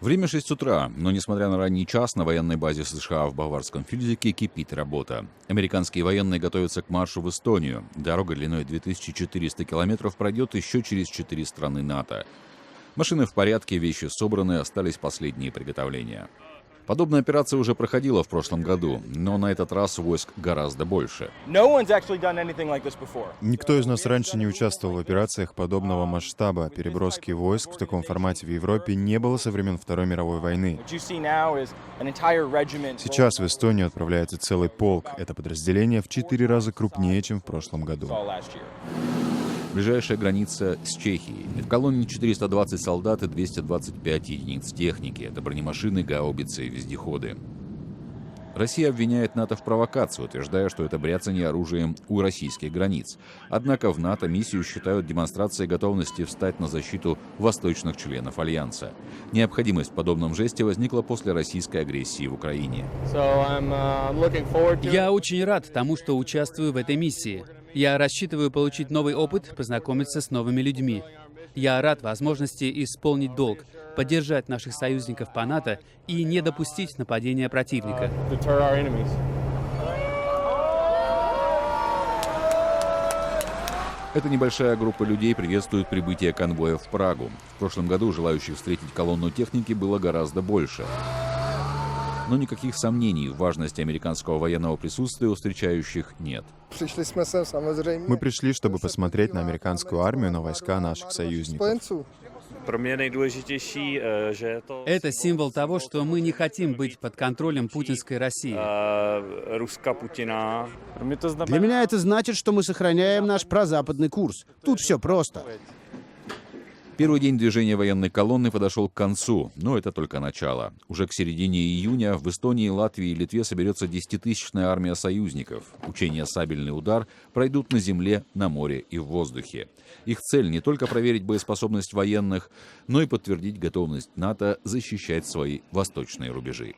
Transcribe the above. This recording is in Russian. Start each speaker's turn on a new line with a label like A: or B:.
A: Время 6 утра, но несмотря на ранний час, на военной базе США в Баварском Фельдике кипит работа. Американские военные готовятся к маршу в Эстонию. Дорога длиной 2400 километров пройдет еще через 4 страны НАТО. Машины в порядке, вещи собраны, остались последние приготовления. Подобная операция уже проходила в прошлом году, но на этот раз войск гораздо больше.
B: Никто из нас раньше не участвовал в операциях подобного масштаба. Переброски войск в таком формате в Европе не было со времен Второй мировой войны. Сейчас в Эстонию отправляется целый полк. Это подразделение в 4 раза крупнее, чем в прошлом году.
A: Ближайшая граница с Чехией. В колонне 420 солдат и 225 единиц техники. Это бронемашины, гаубицы и вездеходы. Россия обвиняет НАТО в провокации, утверждая, что это бряцание оружием у российских границ. Однако в НАТО миссию считают демонстрацией готовности встать на защиту восточных членов Альянса. Необходимость в подобном жесте возникла после российской агрессии в Украине.
C: Я очень рад тому, что участвую в этой миссии. Я рассчитываю получить новый опыт, познакомиться с новыми людьми. Я рад возможности исполнить долг, поддержать наших союзников по НАТО и не допустить нападения противника.
A: Эта небольшая группа людей приветствует прибытие конвоя в Прагу. В прошлом году желающих встретить колонну техники было гораздо больше. Но никаких сомнений в важности американского военного присутствия у встречающих нет.
B: Мы пришли, чтобы посмотреть на американскую армию, на войска наших союзников.
C: Это символ того, что мы не хотим быть под контролем путинской России.
D: Для меня это значит, что мы сохраняем наш прозападный курс. Тут все просто.
A: Первый день движения военной колонны подошел к концу, но это только начало. Уже к середине июня в Эстонии, Латвии и Литве соберется 10-тысячная армия союзников. Учения «Сабельный удар» пройдут на земле, на море и в воздухе. Их цель не только проверить боеспособность военных, но и подтвердить готовность НАТО защищать свои восточные рубежи.